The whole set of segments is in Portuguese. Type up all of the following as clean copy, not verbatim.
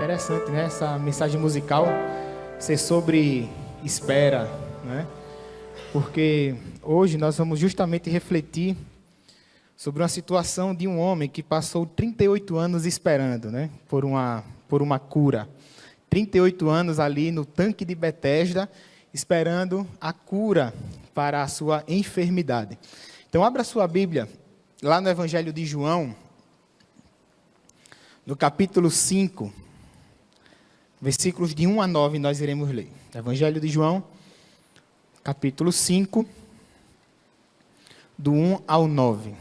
Interessante, né? Essa mensagem musical ser sobre espera, né? Porque hoje nós vamos justamente refletir sobre uma situação de um homem que passou 38 anos esperando, né? Por uma cura. 38 anos ali no tanque de Betesda, esperando a cura para a sua enfermidade. Então, abra sua Bíblia, lá no Evangelho de João, no capítulo 5, versículos de 1 a 9, nós iremos ler. Evangelho de João, capítulo 5, do 1 ao 9.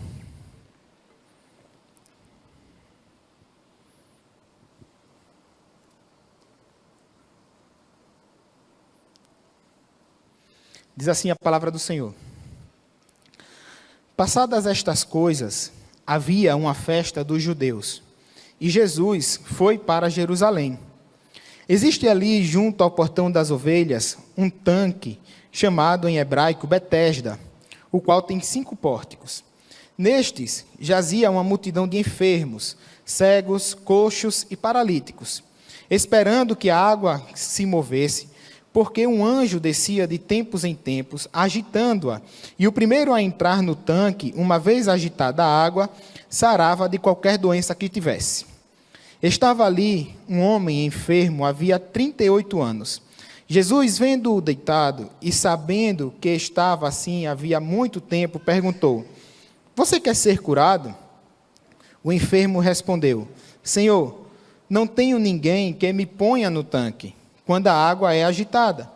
Diz assim a palavra do Senhor. Passadas estas coisas, havia uma festa dos judeus, e Jesus foi para Jerusalém. Existe ali, junto ao portão das ovelhas, um tanque, chamado em hebraico Betesda, o qual tem 5 pórticos. Nestes jazia uma multidão de enfermos, cegos, coxos e paralíticos, esperando que a água se movesse, porque um anjo descia de tempos em tempos, agitando-a, e o primeiro a entrar no tanque, uma vez agitada a água, sarava de qualquer doença que tivesse. Estava ali um homem enfermo, havia 38 anos. Jesus, vendo-o deitado e sabendo que estava assim havia muito tempo, perguntou: Você quer ser curado? O enfermo respondeu: Senhor, não tenho ninguém que me ponha no tanque quando a água é agitada.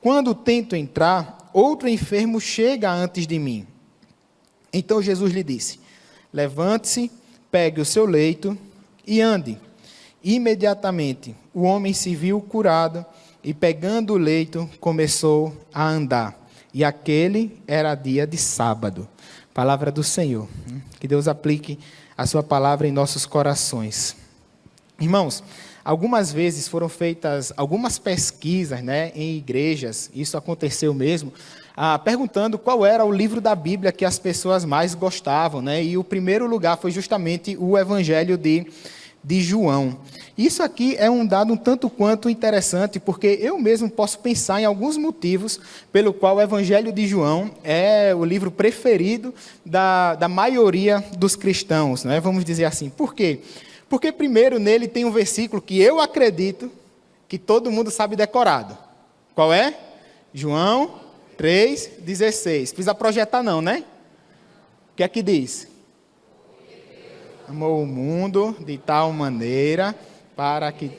Quando tento entrar, outro enfermo chega antes de mim. Então Jesus lhe disse: Levante-se, pegue o seu leito e ande. Imediatamente o homem se viu curado e, pegando o leito, começou a andar. E aquele era dia de sábado. Palavra do Senhor. Que Deus aplique a sua palavra em nossos corações. Irmãos, algumas vezes foram feitas algumas pesquisas, né, em igrejas, isso aconteceu mesmo, perguntando qual era o livro da Bíblia que as pessoas mais gostavam, né, e o primeiro lugar foi justamente o Evangelho de João. Isso aqui é um dado um tanto quanto interessante, porque eu mesmo posso pensar em alguns motivos pelo qual o Evangelho de João é o livro preferido da maioria dos cristãos, né, vamos dizer assim. Por quê? Porque primeiro nele tem um versículo que eu acredito que todo mundo sabe decorado. Qual é? João 3,16. Precisa projetar não, né? O que é que diz? Amou o mundo de tal maneira para que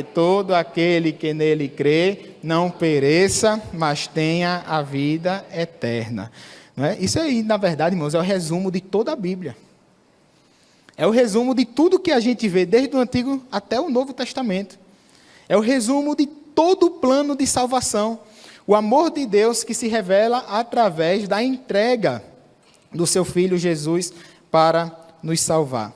todo aquele que nele crê não pereça, mas tenha a vida eterna. Não é? Isso aí, na verdade, irmãos, é o resumo de toda a Bíblia. É o resumo de tudo que a gente vê, desde o Antigo até o Novo Testamento. É o resumo de todo o plano de salvação. O amor de Deus que se revela através da entrega do seu Filho Jesus para nos salvar.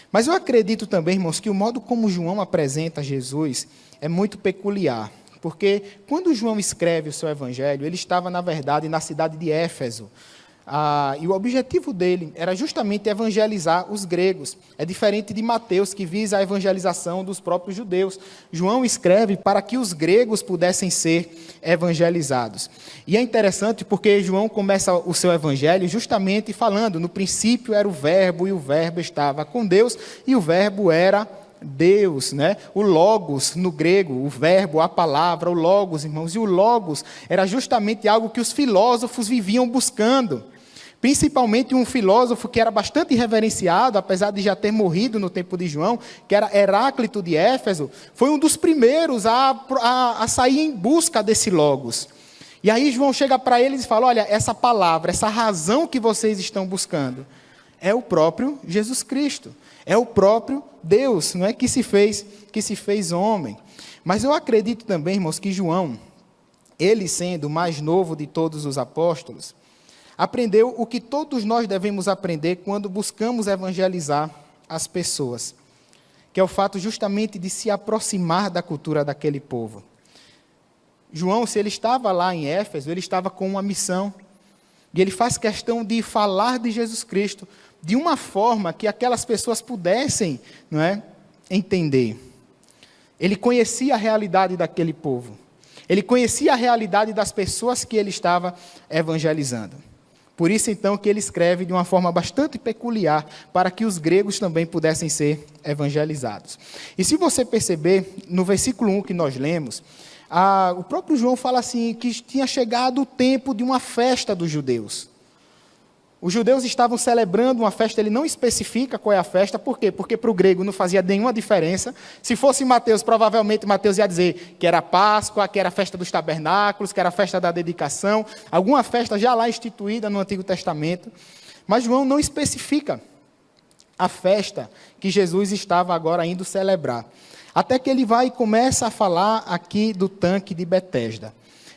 Mas eu acredito também, irmãos, que o modo como João apresenta Jesus é muito peculiar. Porque quando João escreve o seu evangelho, ele estava, na verdade, na cidade de Éfeso. E o objetivo dele era justamente evangelizar os gregos. É diferente de Mateus, que visa a evangelização dos próprios judeus. João escreve para que os gregos pudessem ser evangelizados. E é interessante porque João começa o seu evangelho justamente falando: no princípio era o verbo, e o verbo estava com Deus, e o verbo era Deus, né? O logos no grego, o verbo, a palavra, o logos, irmãos. E o logos era justamente algo que os filósofos viviam buscando. Principalmente um filósofo que era bastante reverenciado, apesar de já ter morrido no tempo de João, que era Heráclito de Éfeso, foi um dos primeiros a sair em busca desse logos. E aí João chega para eles e fala: olha, essa palavra, essa razão que vocês estão buscando, é o próprio Jesus Cristo, é o próprio Deus, não é, que se fez homem. Mas eu acredito também, irmãos, que João, ele sendo o mais novo de todos os apóstolos, aprendeu o que todos nós devemos aprender quando buscamos evangelizar as pessoas, que é o fato justamente de se aproximar da cultura daquele povo. João, se ele estava lá em Éfeso, ele estava com uma missão, e ele faz questão de falar de Jesus Cristo de uma forma que aquelas pessoas pudessem, não é, entender. Ele conhecia a realidade daquele povo. Ele conhecia a realidade das pessoas que ele estava evangelizando. Por isso, então, que ele escreve de uma forma bastante peculiar, para que os gregos também pudessem ser evangelizados. E se você perceber, no versículo 1 que nós lemos, o próprio João fala assim, que tinha chegado o tempo de uma festa dos judeus. Os judeus estavam celebrando uma festa, ele não especifica qual é a festa, por quê? Porque para o grego não fazia nenhuma diferença. Se fosse Mateus, provavelmente Mateus ia dizer que era Páscoa, que era a festa dos tabernáculos, que era a festa da dedicação, alguma festa já lá instituída no Antigo Testamento. Mas João não especifica a festa que Jesus estava agora indo celebrar. Até que ele vai e começa a falar aqui do tanque de Betesda.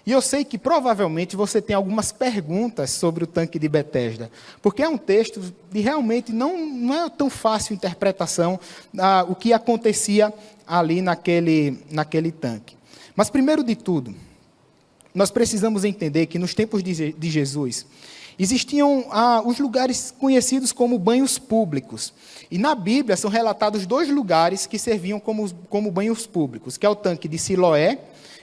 E eu sei que provavelmente você tem algumas perguntas sobre o tanque de Betesda, porque é um texto de realmente não é tão fácil interpretação o que acontecia ali naquele tanque. Mas primeiro de tudo, nós precisamos entender que nos tempos de Jesus, existiam os lugares conhecidos como banhos públicos. E na Bíblia são relatados 2 lugares que serviam como banhos públicos, que é o tanque de Siloé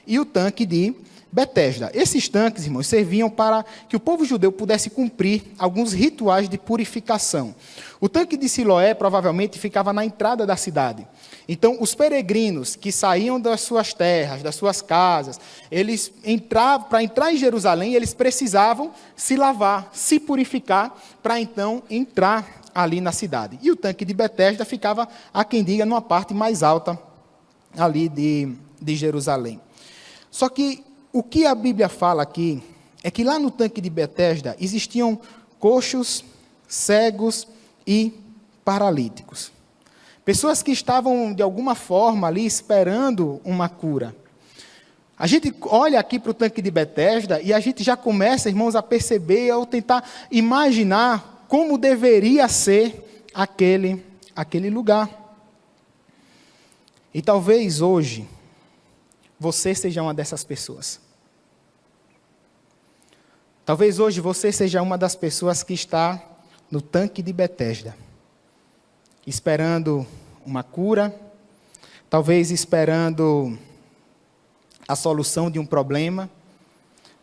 e o tanque de Betesda. Esses tanques, irmãos, serviam para que o povo judeu pudesse cumprir alguns rituais de purificação. O tanque de Siloé provavelmente ficava na entrada da cidade. Então, os peregrinos que saíam das suas terras, das suas casas, eles para entrar em Jerusalém, eles precisavam se lavar, se purificar, para então entrar ali na cidade. E o tanque de Betesda ficava, há quem diga, numa parte mais alta ali de Jerusalém. Só que o que a Bíblia fala aqui é que lá no tanque de Betesda existiam coxos, cegos e paralíticos. Pessoas que estavam, de alguma forma, ali esperando uma cura. A gente olha aqui para o tanque de Betesda e a gente já começa, irmãos, a perceber ou tentar imaginar como deveria ser aquele lugar. E talvez hoje você seja uma dessas pessoas. Talvez hoje você seja uma das pessoas que está no tanque de Betesda, esperando uma cura, talvez esperando a solução de um problema,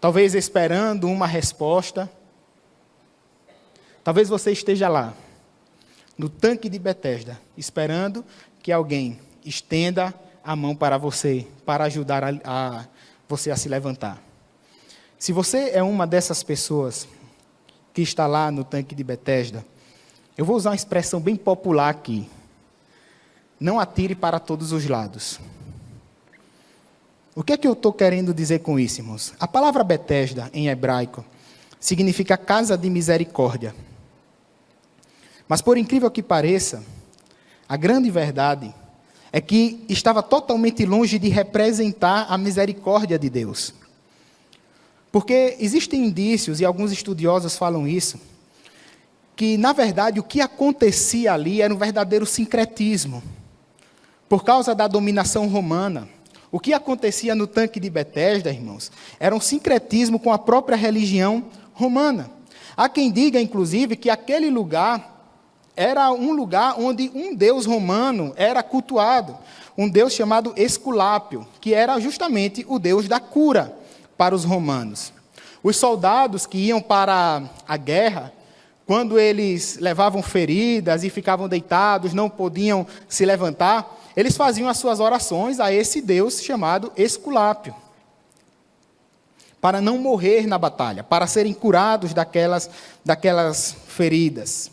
talvez esperando uma resposta. Talvez você esteja lá, no tanque de Betesda, esperando que alguém estenda a mão para você, para ajudar você a se levantar. Se você é uma dessas pessoas que está lá no tanque de Betesda, eu vou usar uma expressão bem popular aqui. Não atire para todos os lados. O que é que eu estou querendo dizer com isso, irmãos? A palavra Betesda, em hebraico, significa casa de misericórdia. Mas, por incrível que pareça, a grande verdade é que estava totalmente longe de representar a misericórdia de Deus. Porque existem indícios, e alguns estudiosos falam isso, que, na verdade, o que acontecia ali era um verdadeiro sincretismo. Por causa da dominação romana, o que acontecia no tanque de Betesda, irmãos, era um sincretismo com a própria religião romana. Há quem diga, inclusive, que aquele lugar era um lugar onde um deus romano era cultuado, um deus chamado Esculápio, que era justamente o deus da cura para os romanos. Os soldados que iam para a guerra, quando eles levavam feridas e ficavam deitados, não podiam se levantar, eles faziam as suas orações a esse deus chamado Esculápio, para não morrer na batalha, para serem curados daquelas feridas.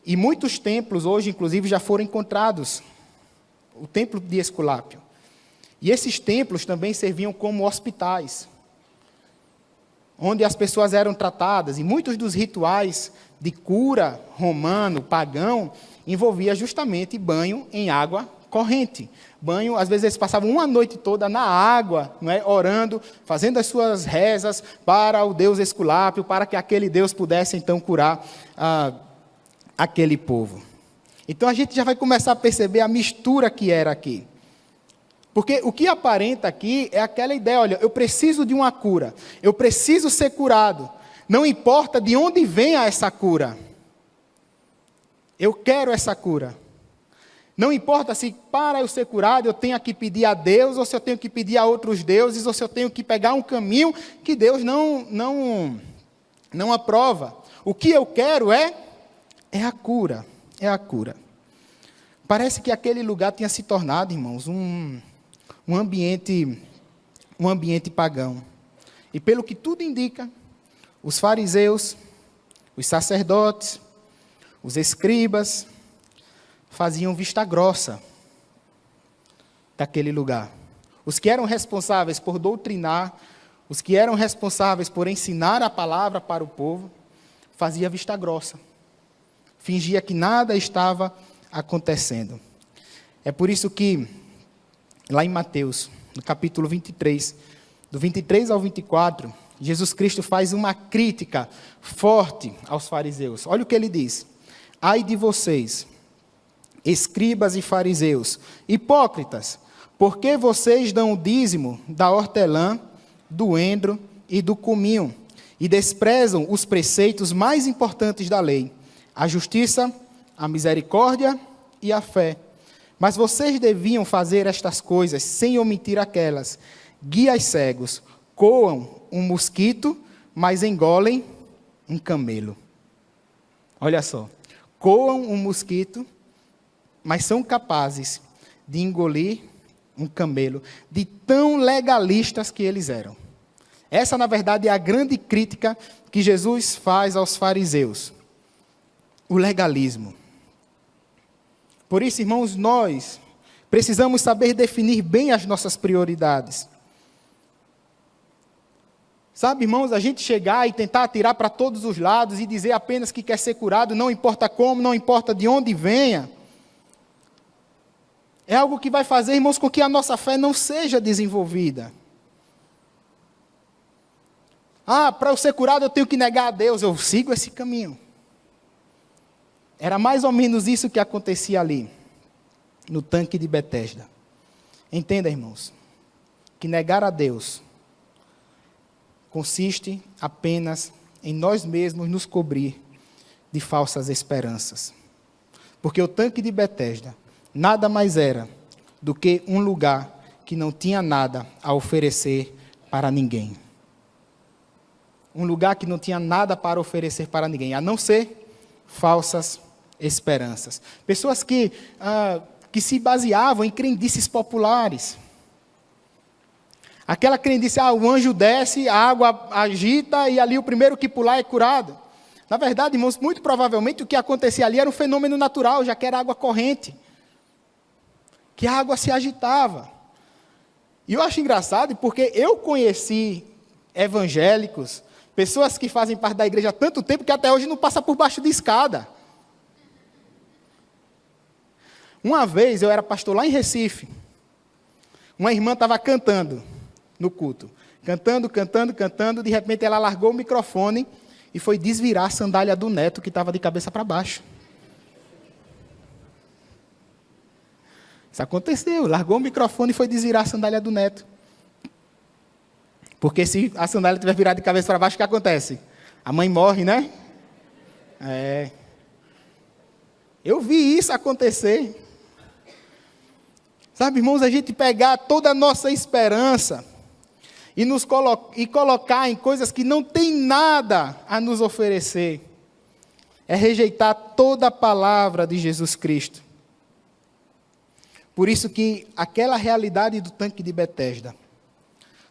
E muitos templos hoje, inclusive, já foram encontrados, o templo de Esculápio. E esses templos também serviam como hospitais, onde as pessoas eram tratadas, e muitos dos rituais de cura romano, pagão, envolvia justamente banho em água corrente. Banho, às vezes eles passavam uma noite toda na água, não é, orando, fazendo as suas rezas para o deus Esculápio, para que aquele deus pudesse então curar aquele povo. Então a gente já vai começar a perceber a mistura que era aqui. Porque o que aparenta aqui é aquela ideia, olha, eu preciso de uma cura, eu preciso ser curado, não importa de onde venha essa cura, eu quero essa cura. Não importa se para eu ser curado eu tenho que pedir a Deus, ou se eu tenho que pedir a outros deuses, ou se eu tenho que pegar um caminho que Deus não aprova. O que eu quero é a cura, é a cura. Parece que aquele lugar tinha se tornado, irmãos, um ambiente pagão. E pelo que tudo indica, os fariseus, os sacerdotes, os escribas, faziam vista grossa daquele lugar. Os que eram responsáveis por doutrinar, os que eram responsáveis por ensinar a palavra para o povo, faziam vista grossa. Fingia que nada estava acontecendo. É por isso que, lá em Mateus, no capítulo 23, do 23 ao 24, Jesus Cristo faz uma crítica forte aos fariseus. Olha o que ele diz: ai de vocês, escribas e fariseus, hipócritas, porque vocês dão o dízimo da hortelã, do endro e do cominho, e desprezam os preceitos mais importantes da lei, a justiça, a misericórdia e a fé. Mas vocês deviam fazer estas coisas sem omitir aquelas. Guias cegos, coam um mosquito, mas engolem um camelo. Olha só, coam um mosquito, mas são capazes de engolir um camelo, de tão legalistas que eles eram. Essa, na verdade, é a grande crítica que Jesus faz aos fariseus. O legalismo. Por isso, irmãos, nós precisamos saber definir bem as nossas prioridades. Sabe, irmãos, a gente chegar e tentar atirar para todos os lados e dizer apenas que quer ser curado, não importa como, não importa de onde venha, é algo que vai fazer, irmãos, com que a nossa fé não seja desenvolvida. Para eu ser curado eu tenho que negar a Deus, eu sigo esse caminho. Era mais ou menos isso que acontecia ali, no tanque de Betesda. Entenda, irmãos, que negar a Deus consiste apenas em nós mesmos nos cobrir de falsas esperanças. Porque o tanque de Betesda nada mais era do que um lugar que não tinha nada a oferecer para ninguém. Um lugar que não tinha nada para oferecer para ninguém, a não ser falsas esperanças. Pessoas que se baseavam em crendices populares. Aquela crendice, o anjo desce, a água agita e ali o primeiro que pular é curado. Na verdade, irmãos, muito provavelmente o que acontecia ali era um fenômeno natural, já que era água corrente. Que a água se agitava. E eu acho engraçado porque eu conheci evangélicos, pessoas que fazem parte da igreja há tanto tempo que até hoje não passa por baixo de escada. Uma vez eu era pastor lá em Recife. Uma irmã estava cantando no culto. Cantando. De repente ela largou o microfone e foi desvirar a sandália do neto que estava de cabeça para baixo. Isso aconteceu. Largou o microfone e foi desvirar a sandália do neto. Porque se a sandália estiver virada de cabeça para baixo, o que acontece? A mãe morre, né? Eu vi isso acontecer. Sabe, irmãos, a gente pegar toda a nossa esperança e colocar em coisas que não tem nada a nos oferecer, é rejeitar toda a palavra de Jesus Cristo. Por isso que aquela realidade do tanque de Betesda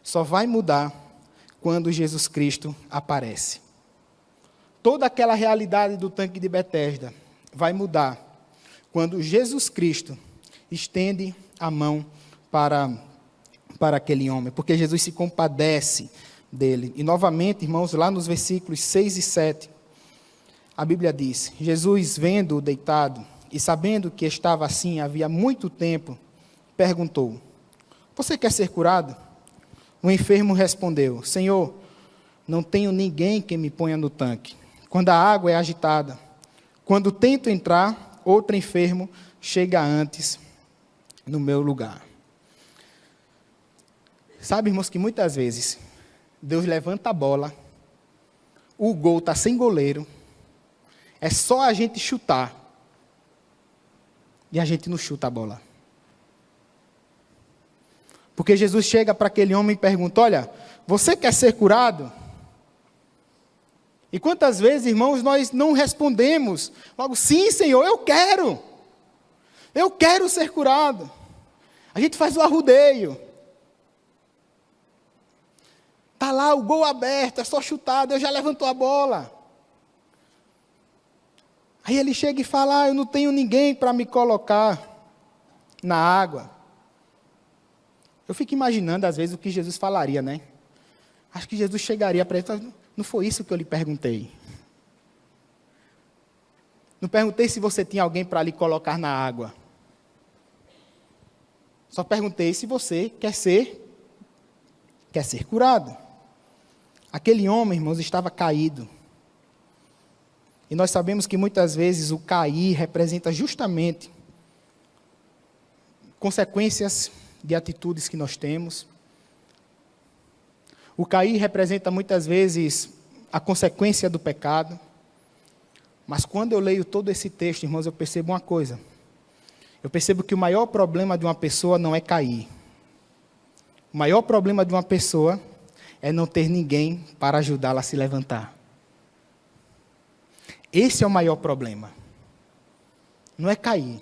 só vai mudar quando Jesus Cristo aparece. Toda aquela realidade do tanque de Betesda vai mudar quando Jesus Cristo estende a mão para aquele homem, porque Jesus se compadece dele. E novamente, irmãos, lá nos versículos 6 e 7, a Bíblia diz: Jesus, vendo-o deitado e sabendo que estava assim havia muito tempo, perguntou: você quer ser curado? O enfermo respondeu: Senhor, não tenho ninguém que me ponha no tanque quando a água é agitada. Quando tento entrar, outro enfermo chega antes no meu lugar. Sabe, irmãos, que muitas vezes Deus levanta a bola, o gol está sem goleiro, é só a gente chutar. e a gente não chuta a bola. Porque Jesus chega para aquele homem e pergunta: olha, você quer ser curado? E quantas vezes, irmãos, nós não respondemos logo: sim, Senhor, eu quero. Eu quero ser curado. A gente faz o arrudeio. Está lá o gol aberto, é só chutar, Deus já levantou a bola. Aí ele chega e fala: eu não tenho ninguém para me colocar na água. Eu fico imaginando, às vezes, o que Jesus falaria, né? Acho que Jesus chegaria para ele: não foi isso que eu lhe perguntei. Não perguntei se você tinha alguém para lhe colocar na água. Só perguntei se você quer ser curado. Aquele homem, irmãos, estava caído. E nós sabemos que muitas vezes o cair representa justamente consequências de atitudes que nós temos. O cair representa muitas vezes a consequência do pecado. Mas quando eu leio todo esse texto, irmãos, eu percebo uma coisa. Eu percebo que o maior problema de uma pessoa não é cair. O maior problema de uma pessoa é não ter ninguém para ajudá-la a se levantar. Esse é o maior problema. Não é cair,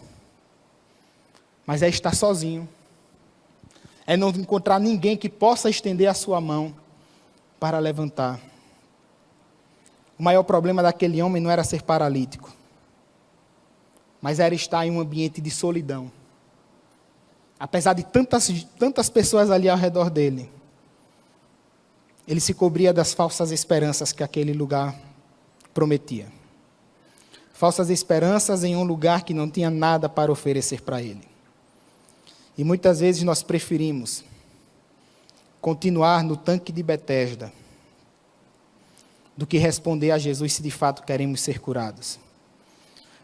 mas é estar sozinho. É não encontrar ninguém que possa estender a sua mão para levantar. O maior problema daquele homem não era ser paralítico, mas era estar em um ambiente de solidão. Apesar de tantas pessoas ali ao redor dele, ele se cobria das falsas esperanças que aquele lugar prometia. Falsas esperanças em um lugar que não tinha nada para oferecer para ele. E muitas vezes nós preferimos continuar no tanque de Betesda do que responder a Jesus se de fato queremos ser curados.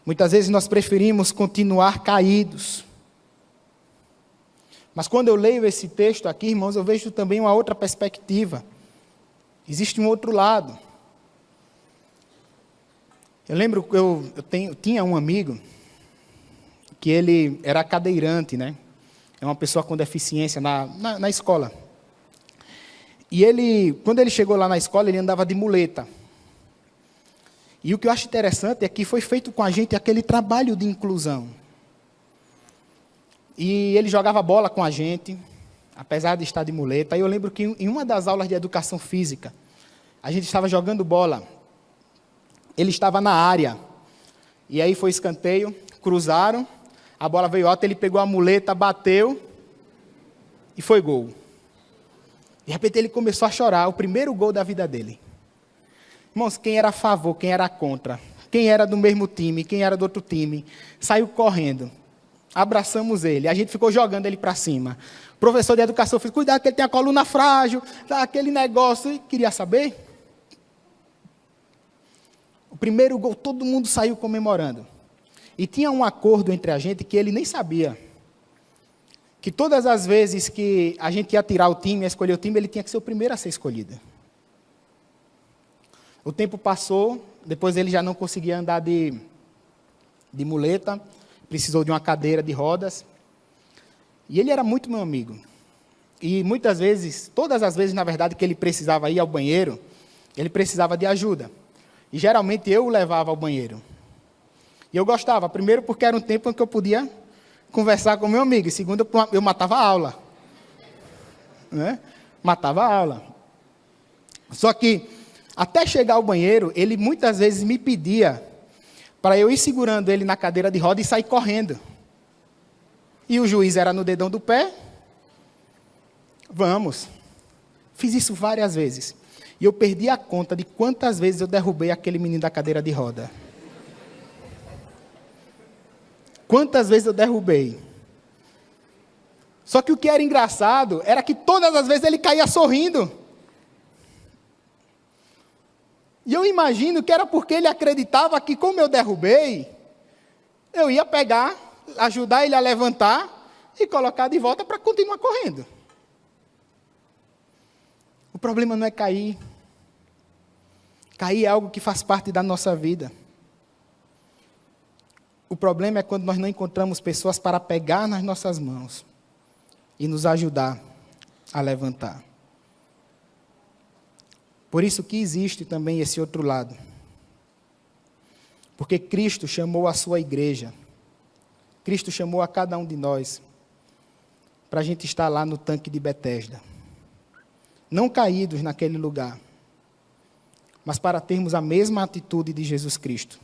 Muitas vezes nós preferimos continuar caídos. Mas quando eu leio esse texto aqui, irmãos, eu vejo também uma outra perspectiva. Existe um outro lado. Eu lembro que eu tinha um amigo que ele era cadeirante, né? É uma pessoa com deficiência na escola. E ele, quando ele chegou lá na escola, ele andava de muleta. E o que eu acho interessante é que foi feito com a gente aquele trabalho de inclusão. E ele jogava bola com a gente, apesar de estar de muleta. E eu lembro que em uma das aulas de educação física, a gente estava jogando bola. Ele estava na área. E aí foi escanteio, cruzaram, a bola veio alta, ele pegou a muleta, bateu e foi gol. De repente ele começou a chorar, o primeiro gol da vida dele. Irmãos, quem era a favor, quem era contra, quem era do mesmo time, quem era do outro time, saiu correndo. Abraçamos ele, a gente ficou jogando ele para cima. O professor de educação fez: cuidado que ele tem a coluna frágil, aquele negócio. E queria saber. O primeiro gol, todo mundo saiu comemorando. E tinha um acordo entre a gente que ele nem sabia. Que todas as vezes que a gente ia tirar o time, ia escolher o time, ele tinha que ser o primeiro a ser escolhido. O tempo passou, depois ele já não conseguia andar de muleta, precisou de uma cadeira de rodas. E ele era muito meu amigo. E muitas vezes, todas as vezes, na verdade, que ele precisava ir ao banheiro, ele precisava de ajuda. E geralmente eu o levava ao banheiro. E eu gostava, primeiro porque era um tempo em que eu podia conversar com meu amigo, e segundo, eu matava a aula. Né? Matava a aula. Só que, até chegar ao banheiro, ele muitas vezes me pedia para eu ir segurando ele na cadeira de roda e sair correndo. E o juiz era no dedão do pé. Vamos. Fiz isso várias vezes. E eu perdi a conta de quantas vezes eu derrubei aquele menino da cadeira de roda. Quantas vezes eu derrubei. Só que o que era engraçado era que todas as vezes ele caía sorrindo. E eu imagino que era porque ele acreditava que, como eu derrubei, eu ia pegar, ajudar ele a levantar e colocar de volta para continuar correndo. O problema não é cair. Cair é algo que faz parte da nossa vida. O problema é quando nós não encontramos pessoas para pegar nas nossas mãos e nos ajudar a levantar. Por isso que existe também esse outro lado. Porque Cristo chamou a sua igreja, Cristo chamou a cada um de nós para a gente estar lá no tanque de Betesda. Não caídos naquele lugar, mas para termos a mesma atitude de Jesus Cristo.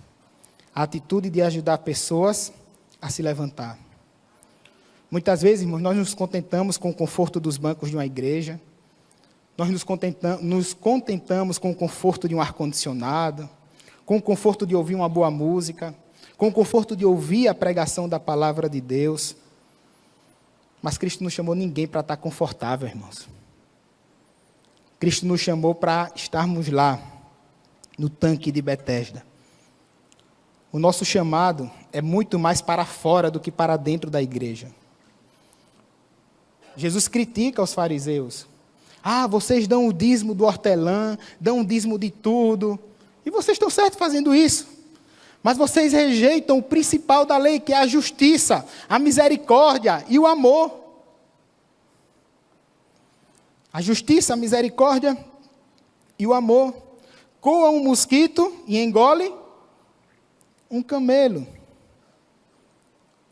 A atitude de ajudar pessoas a se levantar. Muitas vezes, irmãos, nós nos contentamos com o conforto dos bancos de uma igreja, nós nos contentamos com o conforto de um ar-condicionado, com o conforto de ouvir uma boa música, com o conforto de ouvir a pregação da palavra de Deus. Mas Cristo não chamou ninguém para estar confortável, irmãos. Cristo nos chamou para estarmos lá, no tanque de Betesda. O nosso chamado é muito mais para fora do que para dentro da igreja. Jesus critica os fariseus. Vocês dão o dízimo do hortelã, dão o dízimo de tudo, e vocês estão certos fazendo isso. Mas vocês rejeitam o principal da lei, que é a justiça, a misericórdia e o amor. A justiça, a misericórdia e o amor. Coa um mosquito e engole um camelo.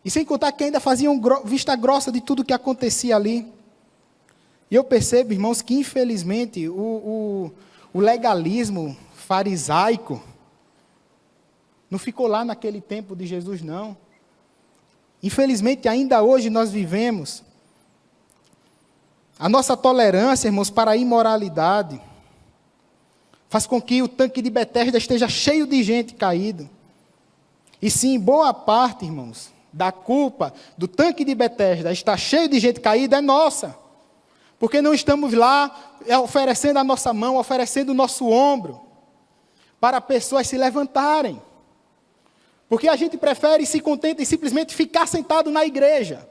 E sem contar que ainda faziam vista grossa de tudo que acontecia ali. E eu percebo, irmãos, que infelizmente o legalismo farisaico não ficou lá naquele tempo de Jesus, não. Infelizmente, ainda hoje nós vivemos. A nossa tolerância, irmãos, para a imoralidade faz com que o tanque de Betesda esteja cheio de gente caída. E sim, boa parte, irmãos, da culpa do tanque de Betesda estar cheio de gente caída é nossa. Porque não estamos lá oferecendo a nossa mão, oferecendo o nosso ombro para pessoas se levantarem. Porque a gente prefere e se contenta em simplesmente ficar sentado na igreja.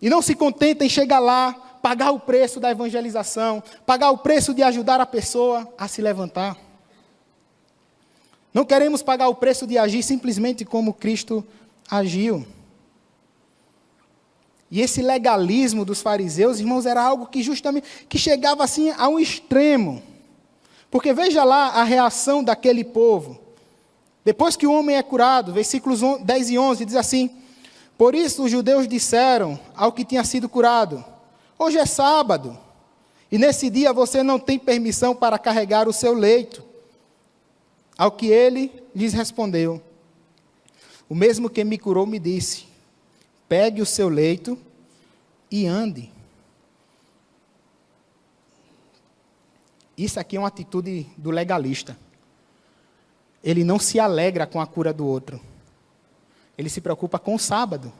E não se contenta em chegar lá, pagar o preço da evangelização, pagar o preço de ajudar a pessoa a se levantar. Não queremos pagar o preço de agir simplesmente como Cristo agiu. E esse legalismo dos fariseus, irmãos, era algo que justamente que chegava assim a um extremo. Porque veja lá a reação daquele povo. Depois que o homem é curado, versículos 10 e 11, diz assim: por isso os judeus disseram ao que tinha sido curado: hoje é sábado, e nesse dia você não tem permissão para carregar o seu leito. Ao que ele lhes respondeu: o mesmo que me curou me disse: pegue o seu leito e ande. Isso aqui é uma atitude do legalista. Ele não se alegra com a cura do outro. Ele se preocupa com o sábado.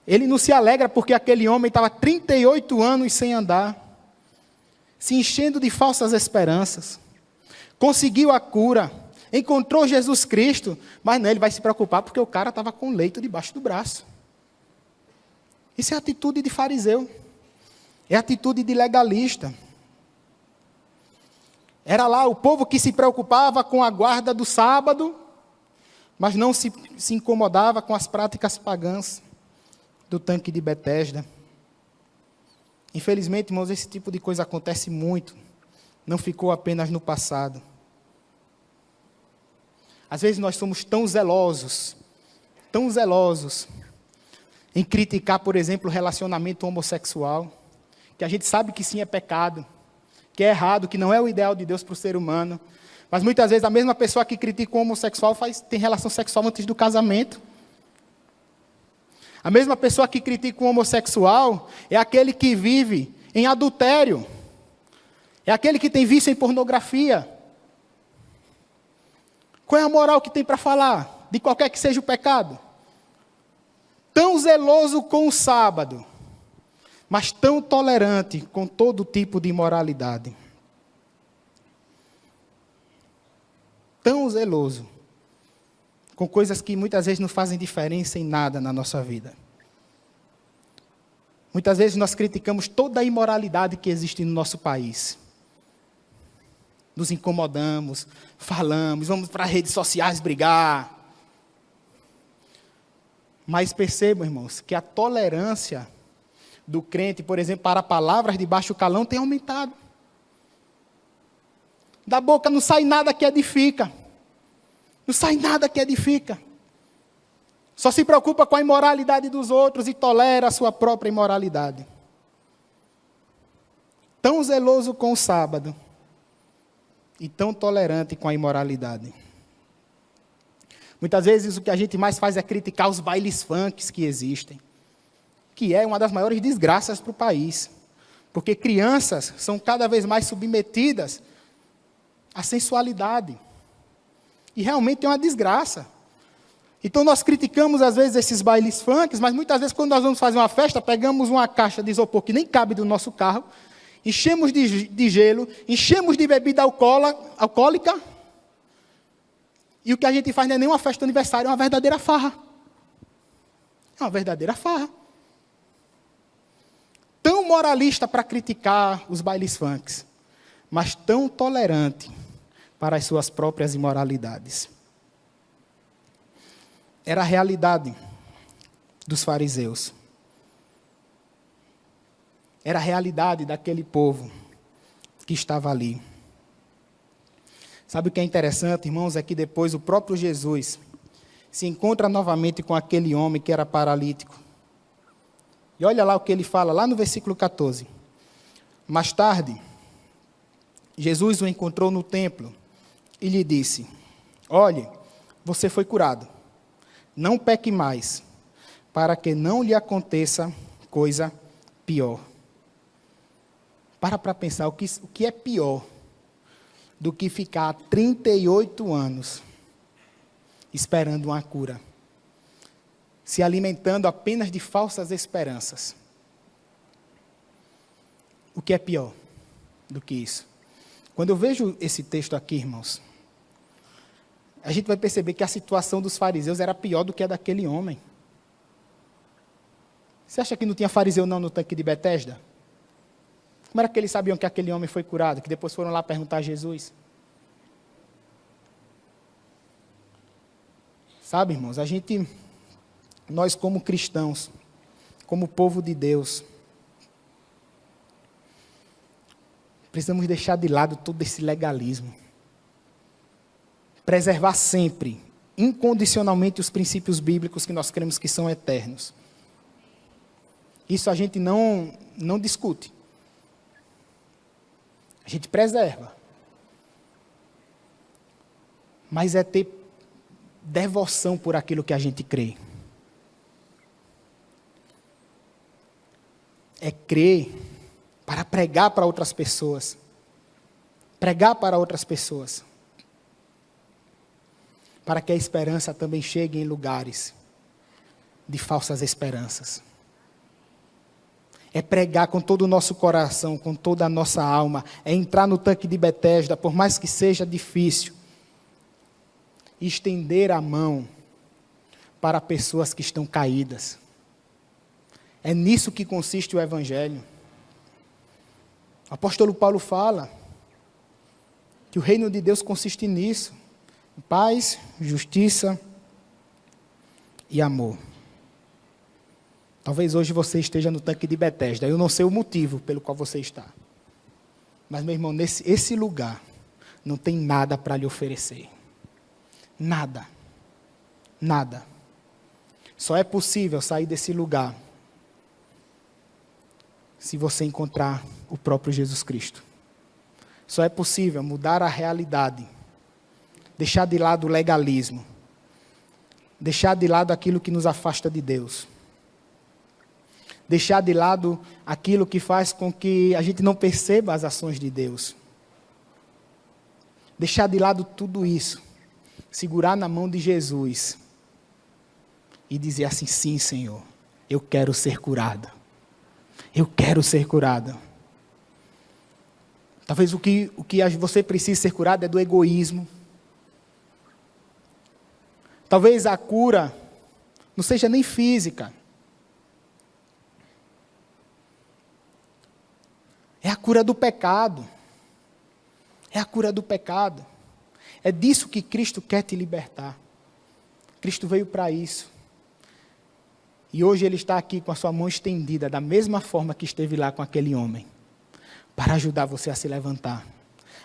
Ele não se alegra porque aquele homem estava 38 anos sem andar, se enchendo de falsas esperanças. Conseguiu a cura, encontrou Jesus Cristo, mas não, ele vai se preocupar porque o cara estava com o leito debaixo do braço. Isso é atitude de fariseu. É atitude de legalista. Era lá o povo que se preocupava com a guarda do sábado, mas não se incomodava com as práticas pagãs do tanque de Betesda. Infelizmente, irmãos, esse tipo de coisa acontece muito. Não ficou apenas no passado. Às vezes nós somos tão zelosos em criticar, por exemplo, o relacionamento homossexual, que a gente sabe que sim é pecado, que é errado, que não é o ideal de Deus para o ser humano. Mas muitas vezes a mesma pessoa que critica o homossexual tem relação sexual antes do casamento. A mesma pessoa que critica o homossexual é aquele que vive em adultério. É aquele que tem vício em pornografia. Qual é a moral que tem para falar de qualquer que seja o pecado? Tão zeloso com o sábado, mas tão tolerante com todo tipo de imoralidade. Tão zeloso com coisas que muitas vezes não fazem diferença em nada na nossa vida. Muitas vezes nós criticamos toda a imoralidade que existe no nosso país. nos incomodamos, falamos, vamos para as redes sociais brigar. Mas percebam, irmãos, que a tolerância do crente, por exemplo, para palavras de baixo calão tem aumentado. Da boca não sai nada que edifica. Não sai nada que edifica. Só se preocupa com a imoralidade dos outros e tolera a sua própria imoralidade. Tão zeloso com o sábado e tão tolerante com a imoralidade. Muitas vezes o que a gente mais faz é criticar os bailes funks que existem, que é uma das maiores desgraças para o país, porque crianças são cada vez mais submetidas à sensualidade, e realmente é uma desgraça. Então nós criticamos às vezes esses bailes funks, mas muitas vezes quando nós vamos fazer uma festa, pegamos uma caixa de isopor que nem cabe do nosso carro, enchemos de gelo, enchemos de bebida alcoólica, e o que a gente faz não é nem uma festa de aniversário, é uma verdadeira farra. É uma verdadeira farra. Tão moralista para criticar os bailes funks, mas tão tolerante para as suas próprias imoralidades. Era a realidade dos fariseus. Era a realidade daquele povo que estava ali. Sabe o que é interessante, irmãos? É que depois o próprio Jesus se encontra novamente com aquele homem que era paralítico. E olha lá o que ele fala, lá no versículo 14. Mais tarde, Jesus o encontrou no templo e lhe disse: olhe, você foi curado. Não peque mais, para que não lhe aconteça coisa pior. Para pensar, o que é pior do que ficar 38 anos esperando uma cura, se alimentando apenas de falsas esperanças? O que é pior do que isso? Quando eu vejo esse texto aqui, irmãos, a gente vai perceber que a situação dos fariseus era pior do que a daquele homem. Você acha que não tinha fariseu não no tanque de Betesda? Como era que eles sabiam que aquele homem foi curado? Que depois foram lá perguntar a Jesus? Sabe, irmãos, nós como cristãos, como povo de Deus, precisamos deixar de lado todo esse legalismo. Preservar sempre, incondicionalmente, os princípios bíblicos que nós cremos que são eternos. Isso a gente não discute. A gente preserva. Mas é ter devoção por aquilo que a gente crê. É crer para pregar para outras pessoas. Pregar para outras pessoas. Para que a esperança também chegue em lugares de falsas esperanças. É pregar com todo o nosso coração, com toda a nossa alma. É entrar no tanque de Betesda, por mais que seja difícil. E estender a mão para pessoas que estão caídas. É nisso que consiste o Evangelho. O apóstolo Paulo fala que o reino de Deus consiste nisso. Paz, justiça e amor. Talvez hoje você esteja no tanque de Betesda. Eu não sei o motivo pelo qual você está. Mas, meu irmão, esse lugar não tem nada para lhe oferecer. Nada. Nada. Só é possível sair desse lugar se você encontrar o próprio Jesus Cristo. Só é possível mudar a realidade. Deixar de lado o legalismo. Deixar de lado aquilo que nos afasta de Deus. Deixar de lado aquilo que faz com que a gente não perceba as ações de Deus. Deixar de lado tudo isso. Segurar na mão de Jesus. E dizer assim: sim, Senhor, eu quero ser curada. Eu quero ser curada. Talvez o que você precisa ser curado é do egoísmo. Talvez a cura não seja nem física. É a cura do pecado. É a cura do pecado. É disso que Cristo quer te libertar. Cristo veio para isso. E hoje Ele está aqui com a sua mão estendida, da mesma forma que esteve lá com aquele homem, para ajudar você a se levantar.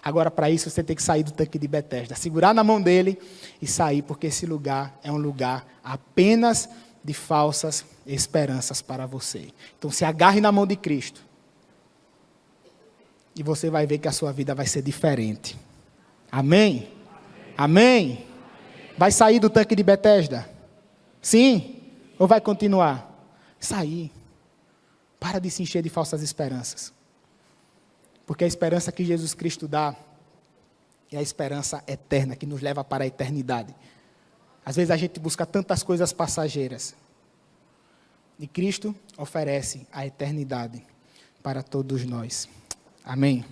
Agora, para isso, você tem que sair do tanque de Betesda, segurar na mão dele e sair, porque esse lugar é um lugar apenas de falsas esperanças para você. Então, se agarre na mão de Cristo. E você vai ver que a sua vida vai ser diferente. Amém? Amém? Vai sair do tanque de Betesda? Sim? Ou vai continuar? Sair. Para de se encher de falsas esperanças. Porque a esperança que Jesus Cristo dá é a esperança eterna, que nos leva para a eternidade. Às vezes a gente busca tantas coisas passageiras. E Cristo oferece a eternidade para todos nós. Amém?